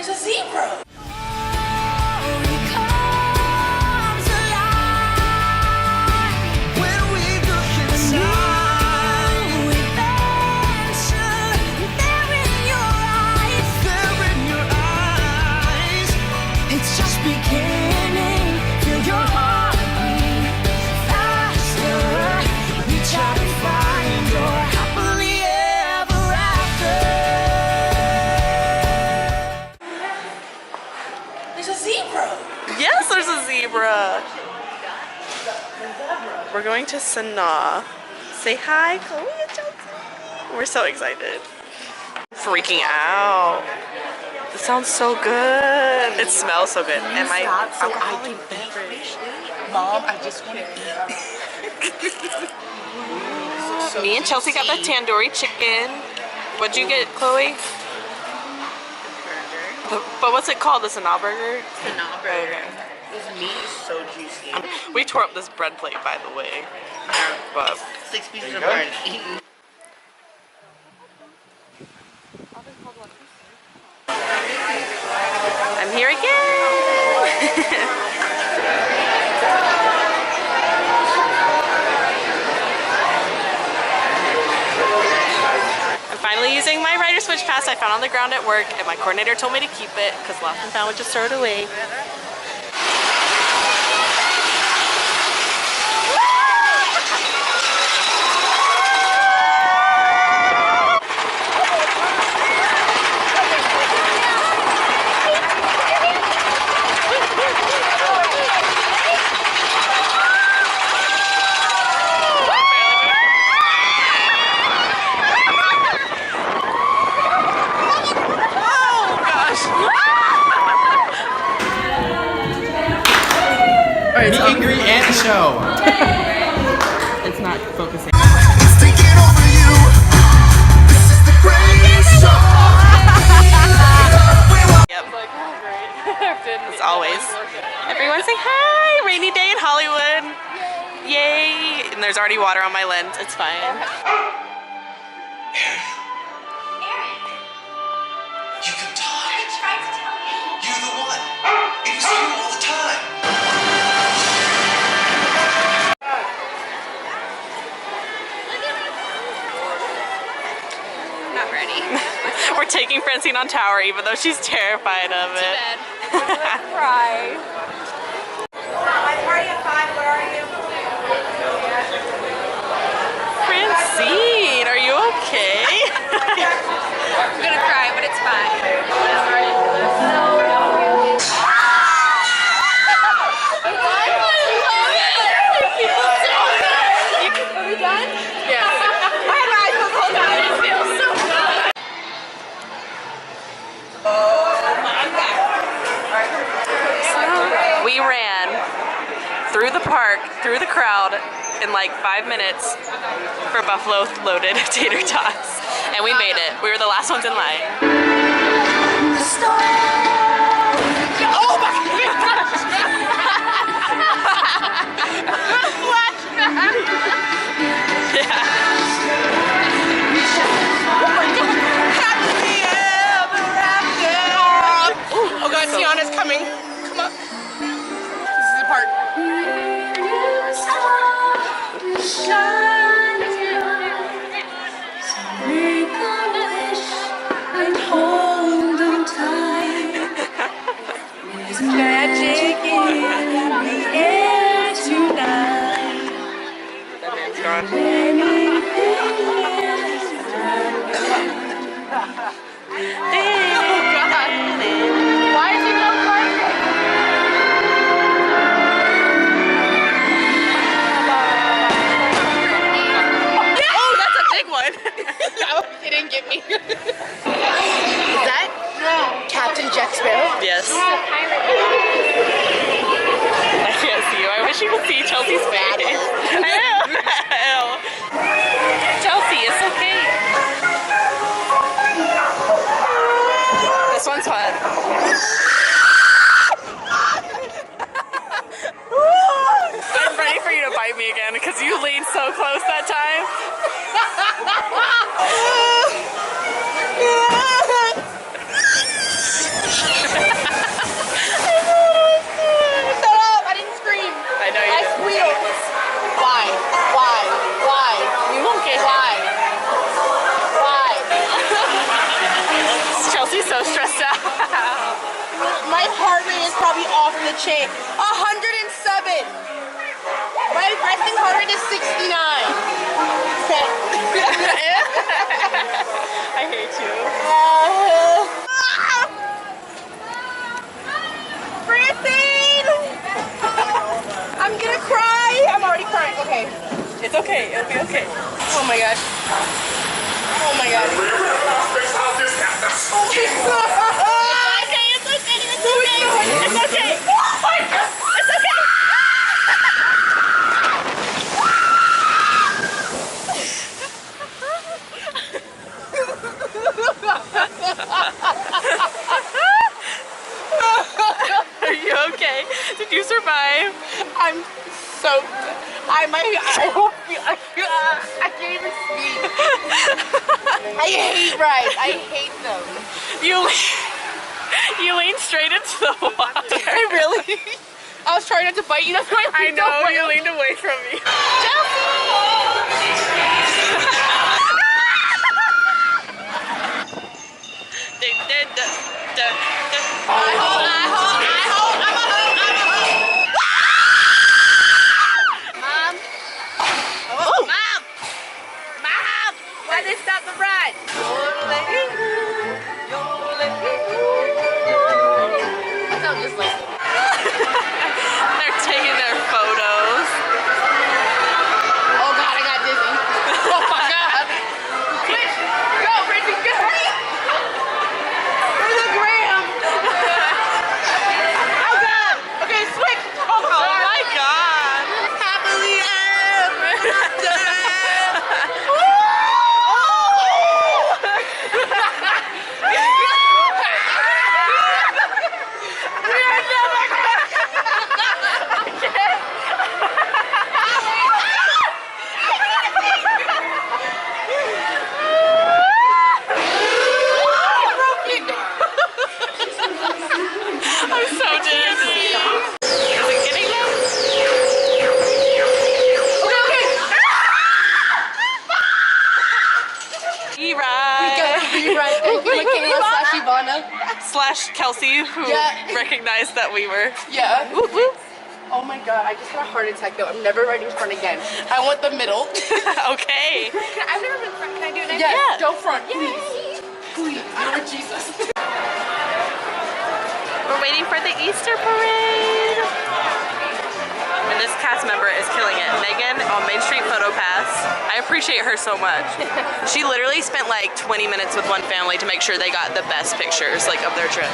There's a zebra. Yes, there's a zebra. We're going to Sanaa. Say hi, Chloe and Chelsea. We're so excited. Freaking out. It sounds so good. It smells so good. And my alcoholic beverage. Mom, I just want to eat. Me and Chelsea got the tandoori chicken. What'd you get, Chloe? But what's it called? The Sanaa burger? Sanaa burger. This meat is so juicy. We tore up this bread plate, by the way. But 6 pieces of bread eaten. I'm here again. I'm finally using my rider switch pass I found on the ground at work, and my coordinator told me to keep it because lost and found would just throw it away. Meet and greet and show. It's not focusing. It's taking over you. This is the greatest show. Yep. As always. Everyone say hi! Rainy day in Hollywood. Yay! And there's already water on my lens. It's fine. You can talk. I tried to tell you. You're the one. It was you all the time. Not ready. We're taking Francine on tower even though she's terrified of it. Too bad. I'm gonna cry. My party at 5, where are you? Francine, are you okay? I'm gonna cry, but it's fine. Are we done? Yes. I had my eyes closed the whole time. It feels so good. We ran through the park, through the crowd in like 5 minutes for buffalo loaded tater tots. And we made it. We were the last ones in line. Oh my gosh! Flashback! Oh God, Tiana's coming. Come up. This is the part. Magic in the air tonight. That man's gone. Why is it so perfect? Oh, that's a big one. It didn't get me. Is that Captain Jack Sparrow? Yes. I can't see you. I wish you could see Chelsea's face. I know. Chelsea, it's okay. This one's fun. I'm ready for you to bite me again because you leaned so close that time. stressed out. My heart rate is probably off the chain. 107. My resting heart rate is 69. I hate you. Francine! I'm gonna cry. I'm already crying. Okay. It's okay. It'll be okay. Oh my god. Oh my god. It's okay. It's okay. It's okay. It's okay. Are you okay? Did you survive? I'm soaked. I hope I can't even speak. I hate rides. I hate them. You leaned straight into the water. I really. I was trying not to bite you. That's why I know, you leaned away from me. Mom. Oh, Mom. Mom. Why did they stop the ride? Sounds just like them. They're taking their photos. Oh god, I got dizzy. Oh my god. Switch. Go, Bridget, go. For the gram. Oh god. Okay, switch. Oh my god. Happily ever after. I'm so dizzy. Is it getting them? Okay. E-ride. Thank you, Michaela Slash Kelsey, who Yeah. recognized that we were. Yeah. Whoop, whoop. Oh my god, I just got a heart attack though. I'm never riding front again. I want the middle. Okay. I've never been front. Can I do it next? Yes, Yeah. go front, please. Please, Lord Jesus. We're waiting for the Easter parade. And this cast member is killing it. Megan on Main Street Photo Pass. I appreciate her so much. She literally spent like 20 minutes with one family to make sure they got the best pictures like of their trip.